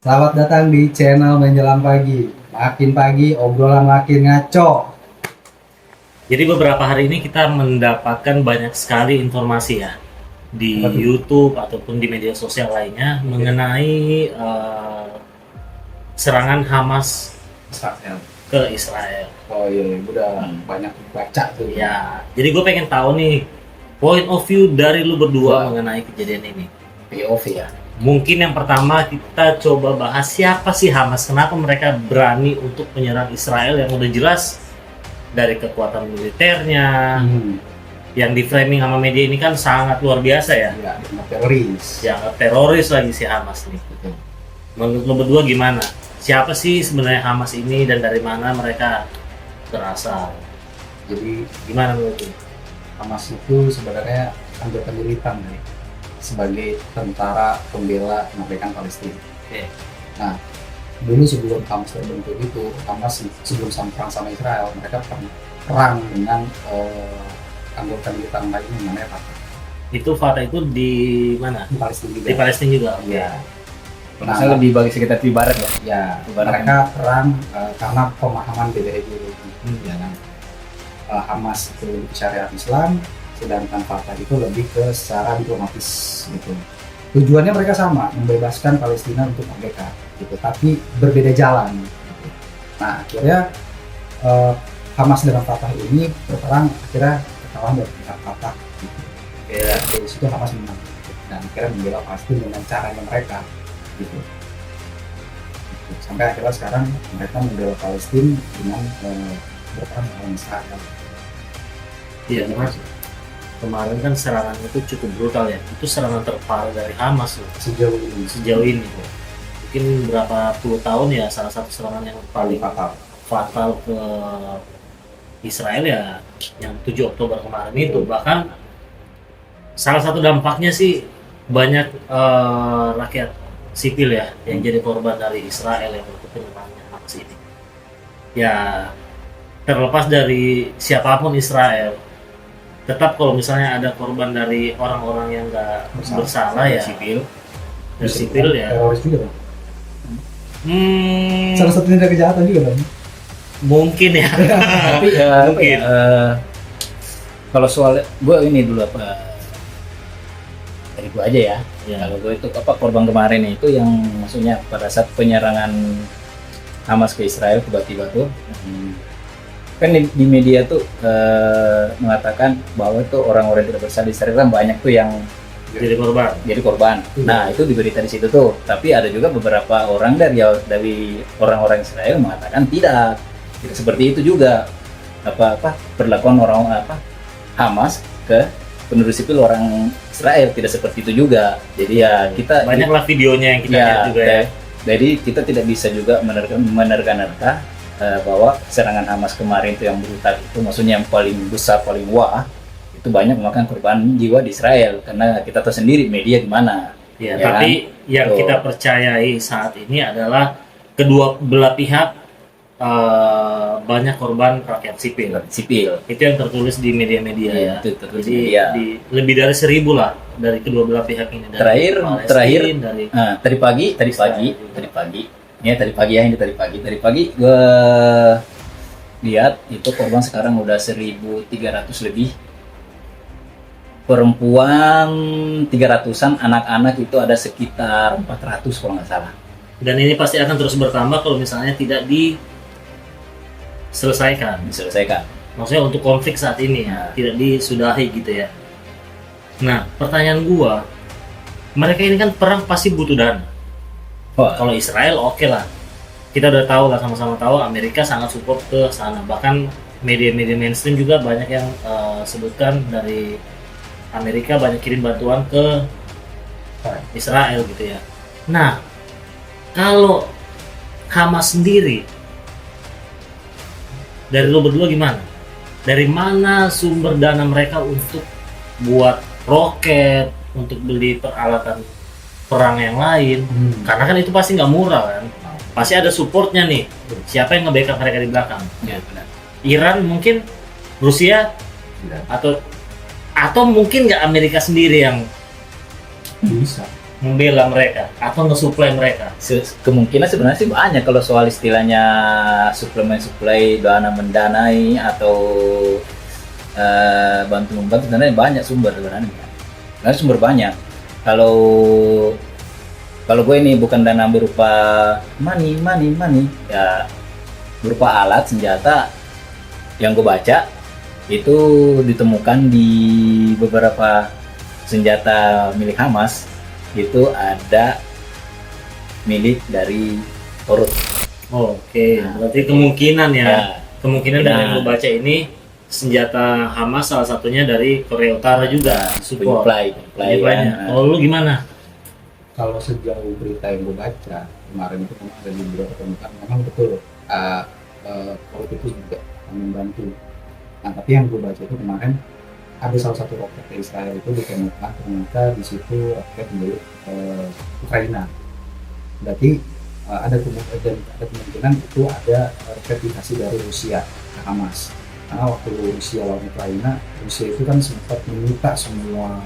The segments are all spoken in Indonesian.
Selamat datang di channel Menjelang Pagi. Makin pagi, obrolan makin ngaco. Jadi beberapa hari ini kita mendapatkan banyak sekali informasi ya di Apa tuh? YouTube ataupun di media sosial lainnya mengenai serangan Hamas Israel. ke Israel. Oh iya, gue udah banyak baca tuh. Ya, jadi gue pengen tahu nih point of view dari lu berdua mengenai kejadian ini. POV ya. Mungkin yang pertama kita coba bahas siapa sih Hamas, kenapa mereka berani untuk menyerang Israel yang udah jelas dari kekuatan militernya, yang di framing sama media ini kan sangat luar biasa ya. Ya, teroris. Dianggap teroris lagi si Hamas nih. Menurut lo berdua gimana? Siapa sih sebenarnya Hamas ini dan dari mana mereka berasal? Jadi Gimana menurut lo? Hamas itu sebenarnya anggota militan nih, sebagai tentara pembela kemerdekaan Palestina. Oke. Nah, dulu sebelum Hamas terbentuk itu, Hamas sebelum perang sama Israel, mereka pernah perang dengan anggota militan lainnya namanya Fatah Itu Fatah itu di mana? di Palestina juga. Di Palestina juga. Oke. Ya. Nah, lebih bagi sekitar di barat ya. Ya, Ibaratnya. mereka perang karena pemahaman beda ideologi. Ya kan? Hamas itu lebih ke syariat Islam, sedangkan Fatah itu lebih ke secara diplomatis gitu. Tujuannya mereka sama, membebaskan Palestina untuk merdeka gitu, tapi berbeda jalan. Gitu. Nah, akhirnya Hamas dengan Fatah ini berperang, akhirnya kekalahan dari pihak Fatah. Gitu. Ya, dari situ Hamas menang dan akhirnya membela Palestina dengan caranya mereka. Gitu. Sampai akhirnya sekarang mereka membela Palestina dengan berperang melawan Israel. Iya, karena kemarin kan serangan itu cukup brutal ya. Itu serangan terparah dari Hamas loh, Sejauh ini sejauh ini. Mungkin berapa puluh tahun ya, salah satu serangan yang paling fatal ke Israel ya yang 7 Oktober kemarin itu. Bahkan salah satu dampaknya sih banyak rakyat sipil ya yang jadi korban dari Israel yang melakukan penyerangan Hamas ini. Ya, terlepas dari siapapun Israel, tetap kalau misalnya ada korban dari orang-orang yang nggak bersalah ya Sipil. dari sipil ya teroris juga kan? Salah satu tindak kejahatan juga kan? mungkin ya. Tapi Mungkin. kalau soal gue ini dulu dari gue aja ya. Ya. Kalau gue itu korban kemarin itu yang maksudnya pada saat penyerangan Hamas ke Israel tiba-tiba tuh kan di media tuh mengatakan bahwa tuh orang-orang yang tidak bersalah di Israel kan banyak tuh yang Jadi korban. jadi korban. Nah, itu di berita di situ tuh. Tapi ada juga beberapa orang dari orang-orang Israel mengatakan tidak seperti itu juga. Perlakuan orang Hamas ke penduduk sipil orang Israel tidak seperti itu juga. Jadi ya kita Banyaklah videonya yang kita lihat juga ya. Jadi kita tidak bisa juga menerka-nerka bahwa serangan Hamas kemarin itu yang brutal itu maksudnya yang paling besar, paling wah itu banyak memakan korban jiwa di Israel karena kita tahu sendiri media gimana. Ya, Ya tapi yang Tuh. kita percayai saat ini adalah kedua belah pihak banyak korban rakyat sipil. Sipil. Itu yang tertulis di media-media Iya, ya. itu tertulis Jadi media. lebih dari 1.000 lah dari kedua belah pihak ini. Dari Terakhir Palestina, dari tadi pagi ini tadi pagi gue lihat itu korban sekarang udah 1.300 lebih, perempuan 300-an, anak-anak itu ada sekitar 400 kalau nggak salah. dan ini pasti akan terus bertambah kalau misalnya tidak diselesaikan. Diselesaikan. Maksudnya untuk konflik saat ini ya, tidak disudahi gitu ya. Nah, pertanyaan gua, mereka ini kan perang pasti butuh dana. Wah, Kalau Israel oke lah, kita udah tahu lah, sama-sama tahu Amerika sangat support ke sana. Bahkan media-media mainstream juga banyak yang sebutkan dari Amerika banyak kirim bantuan ke Israel gitu ya. Nah, kalau Hamas sendiri, dari lo berdua gimana? Dari mana sumber dana mereka untuk buat roket, untuk beli peralatan perang yang lain? Karena kan itu pasti nggak murah kan. Pasti ada supportnya nih. Siapa yang nge-backup mereka di belakang? ya benar. Iran mungkin, Rusia, atau mungkin nggak Amerika sendiri yang Bisa. membela mereka atau nge-supply mereka? Kemungkinan sebenarnya sih banyak kalau soal istilahnya suplemen-suplai, dana mendanai atau bantu membantu, sebenarnya banyak sumber sebenarnya. Sebenarnya sumber banyak. Kalau gue ini bukan dana berupa money ya, berupa alat senjata yang gue baca itu ditemukan di beberapa senjata milik Hamas itu ada milik dari Korut. Oke, Nah, berarti kemungkinan ya. kemungkinan dari yang Nah. gue baca ini senjata Hamas salah satunya dari Korea Utara juga support. Penyuplai Penyuplainya. ya. Kalau lu gimana? Kalau sejauh berita yang gue baca kemarin itu memang ada di beberapa temukan memang betul kalau itu juga membantu. Nah tapi yang gue baca itu kemarin ada salah satu roket dari Israel itu ditemukan ternyata di situ roket milik Ukraina. Berarti ada kemungkinan itu ada roket dikasih dari Rusia ke Hamas. Karena waktu Rusia lawan Ukraina, Rusia itu kan sempat menyita semua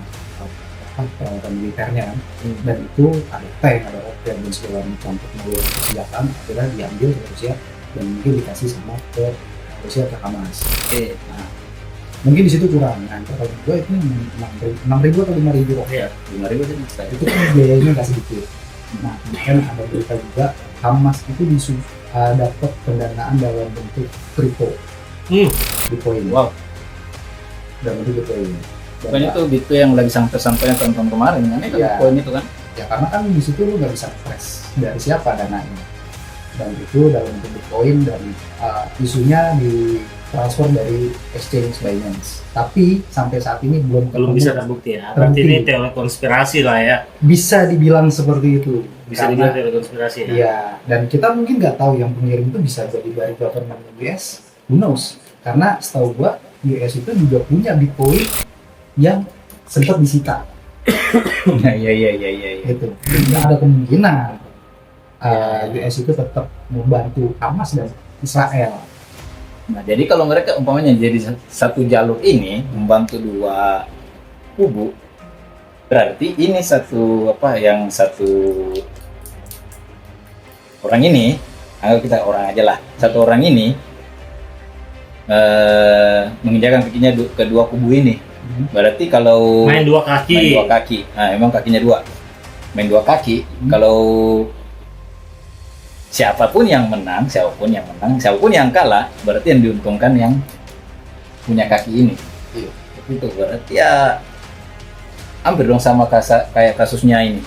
peralatan militernya kan, dan itu ada tank, ada roket dan segala macam teknologi persenjataan adalah diambil ke Rusia dan mungkin dikasih sama ke Rusia ke Hamas. Oke. Nah, mungkin di situ kurang. Nah, kalau gue itu 6.000 atau 5.000 roket. 5.000 aja. Itu kan biayanya nggak sedikit. Nah, kemudian ada berita juga Hamas itu dapat pendanaan dalam bentuk kripto, Bitcoin. Wow. Dalam bentuk Bitcoin. Pokoknya itu gitu yang lagi sampai-sampai tahun kemarin kan itu Iya. poin itu kan. Ya karena kan di situ lu nggak bisa trace dari siapa dananya, dan itu dalam bentuk Bitcoin dan isunya di transfer dari exchange Binance. Tapi sampai saat ini belum Bisa terbukti ya. Berarti ini teori konspirasi lah ya. Bisa dibilang seperti itu. Bisa dibilang teori konspirasi ya. Iya, dan kita mungkin nggak tahu yang pengirim itu bisa jadi dari government US, who knows? Karena setahu gua US itu juga punya Bitcoin yang sempat disita. Iya. Gitu. Nggak ada kemungkinan US itu tetap membantu Hamas dan Israel. Nah, jadi kalau mereka umpamanya jadi satu jalur ini membantu dua kubu, berarti ini satu orang ini, anggap kita orang aja lah, satu orang ini menginjakan kakinya ke dua kubu ini. Berarti kalau Main dua kaki. Nah emang kakinya dua, main dua kaki. Kalau siapapun yang menang, siapapun yang kalah, berarti yang diuntungkan yang punya kaki ini. Iya. Itu berarti ya hampir dong sama kayak kasusnya ini.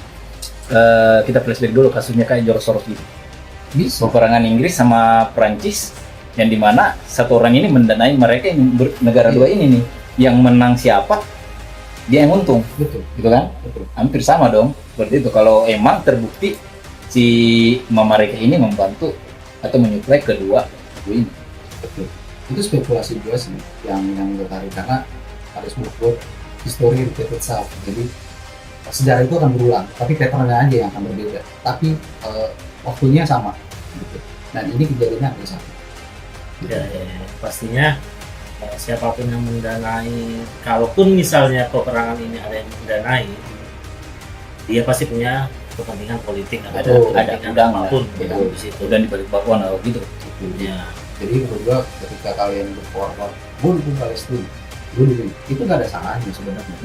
Kita flashback dulu kasusnya kayak George Soros gitu. Bisa. Peperangan Inggris sama Prancis, yang dimana satu orang ini mendanai mereka yang negara dua ini nih. Yang menang siapa, dia yang untung, Betul. gitu kan? Betul. Hampir sama dong. Seperti itu. Kalau emang terbukti si mereka ini membantu atau menyuplai kedua kubu ini. Betul. Itu spekulasi gue sih yang gue tarik, karena harus berbuat history repeat itself. Jadi sejarah itu akan berulang, tapi patternnya aja yang akan berbeda. Tapi waktunya sama. Gitu. Dan ini kejadiannya hampir sama. Ya. Pastinya siapapun yang mendanai, kalaupun misalnya peperangan ini ada yang mendanai, dia pasti punya kepentingan politik Ada kepentingan udang apapun lah, gitu, gitu. di situ. Dan dibalik bakwan atau gitu. Ya. Jadi menurut gue ketika kalian berkorban, gue dukung Palestina, gue dukung, itu gak ada salahnya sebenarnya.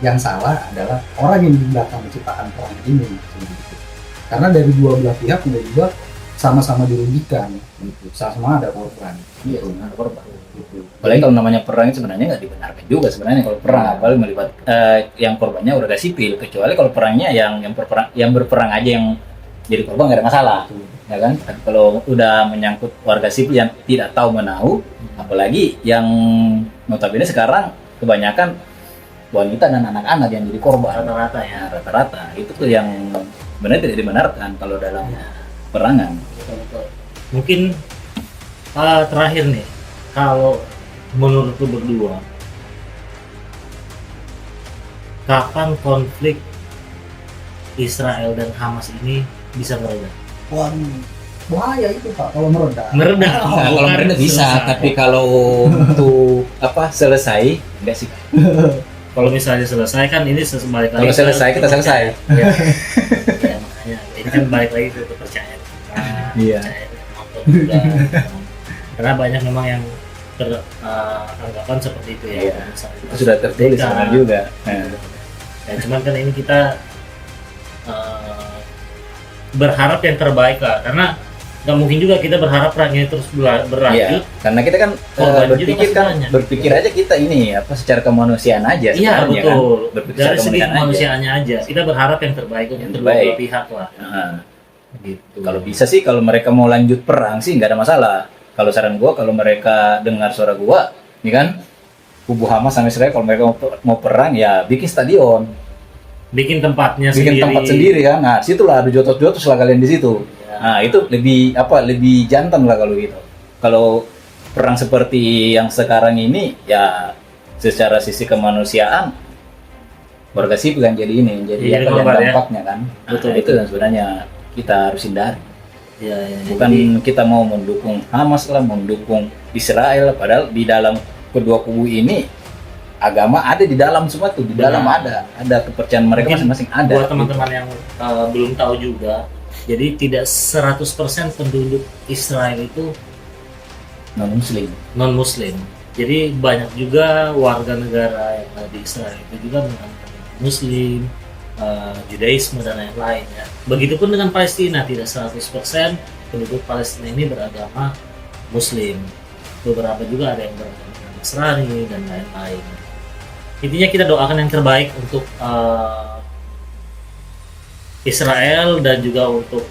Yang salah adalah orang yang di belakang menciptakan perang ini. Gitu. Karena dari dua belah pihak menurut gue sama-sama dirugikan, gitu. Sama-sama ada korban. Iya, Gitu. ada korban. Gitu. Apalagi kalau namanya perang itu sebenarnya nggak dibenarkan juga sebenarnya kalau perang, apalagi melibat yang korbannya warga sipil, kecuali kalau perangnya yang berperang aja yang jadi korban nggak ada masalah, ya kan? Tapi kalau udah menyangkut warga sipil yang tidak tahu menahu, apalagi yang notabene sekarang kebanyakan wanita dan anak-anak yang jadi korban Rata-rata ya. Nah, rata-rata itu tuh yang benar tidak dibenarkan kalau dalam perangan. Mungkin terakhir nih, kalau menurut lu berdua, kapan konflik Israel dan Hamas ini bisa mereda? Wah, bahaya itu Pak kalau mereda. Mereda. Nah, kalau bukan mereka bisa, selesai. tapi kalau untuk selesai enggak sih. Kalau misalnya selesai kan ini balik lagi. Kalau selesai kita selesai. Ya, ya, makanya ini kan balik lagi ke kepercayaan. Iya. Nonton juga. Karena banyak memang yang anggapan seperti itu ya. Iya. Kalau misalnya Itu sudah tertulis sebenarnya juga. Nah, Ya, cuman kan ini kita berharap yang terbaik lah, karena nggak mungkin juga kita berharap perang ini terus berlanjut. iya, karena kita kan Korban juga berpikir masih banyak. berpikir aja kita ini apa secara kemanusiaan aja Iya sebenarnya betul. kan. Berpikir Dari secara segi kemanusiaan aja. kemanusiaannya aja, kita berharap yang terbaik untuk Yang kedua terbaik. belah pihak lah. Nah, Gitu. kalau bisa sih kalau mereka mau lanjut perang sih nggak ada masalah. Kalau saran gua kalau mereka dengar suara gua, ini kan kubu Hamas sama Israel kalau mereka mau perang ya bikin stadion, Bikin tempatnya bikin sendiri. tempat sendiri kan. Nah, situlah ada jotos-jotos lah kalian di situ. Ya. Nah, itu lebih jantan lah kalau gitu. Kalau perang seperti yang sekarang ini ya secara sisi kemanusiaan warga sipil yang jadi ini jadi Jadi apa dan korban ya. dampaknya kan. Betul, Nah, itu yang sebenarnya kita harus hindari. Ya, ya, Bukan jadi- kita mau mendukung Hamas lah, mendukung Israel, padahal di dalam kedua kubu ini agama ada di dalam semua tuh, di dalam Benar. ada kepercayaan mereka Mungkin masing-masing ada. buat teman-teman yang belum tahu juga, jadi tidak 100% penduduk Israel itu non muslim. non Muslim. Jadi banyak juga warga negara yang ada di Israel itu juga menggunakan Muslim, Judaisme dan lain-lain ya. Begitupun dengan Palestina, tidak 100% penduduk Palestina ini beragama Muslim. Beberapa juga ada yang beragama Nasrani dan lain-lain. Intinya kita doakan yang terbaik untuk Israel dan juga untuk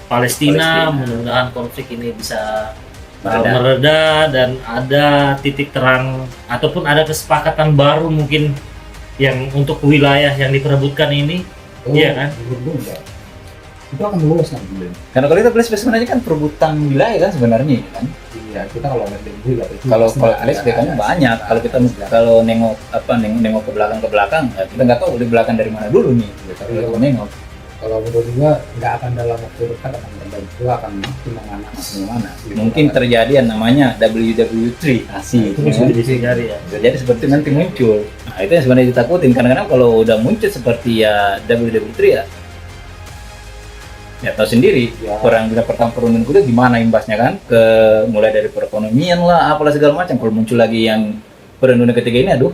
Palestina. Palestina. Mudah-mudahan konflik ini bisa Mereda. mereda dan ada titik terang ataupun ada kesepakatan baru mungkin yang untuk wilayah yang diperebutkan ini. Iya kan? Menurut gua itu akan lulus nanti. Karena kalau kita flashback sebenarnya kan perebutan wilayah kan sebenarnya kan. Iya, kita kalau lihat dari dulu itu Kalau pasti flashback kan ada- banyak. Kalau kita kalau nengok ke belakang ya kita nggak tahu di belakang dari mana dulu nih. Tapi Iya. kalau nengok kalau menurut gua nggak akan dalam waktu dekat akan terjadi, gua akan dimana mana. Mungkin terjadi yang namanya WW3 asik. Itu ya bisa kan? dihindari ya. Bisa jadi seperti nanti muncul. Nah, itu yang sebenarnya ditakutin. Kadang-kadang kalau udah muncul seperti ya WW3 ya tahu sendiri Ya. perang dunia pertama perundungan kedua gimana imbasnya kan ke mulai dari perekonomian lah apalah segala macam. Kalau muncul lagi yang perang dunia ketiga ini aduh.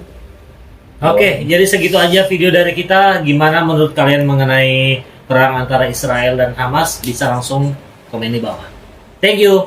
Oke, jadi segitu aja video dari kita. Gimana menurut kalian mengenai perang antara Israel dan Hamas? Bisa langsung komen di bawah. Thank you.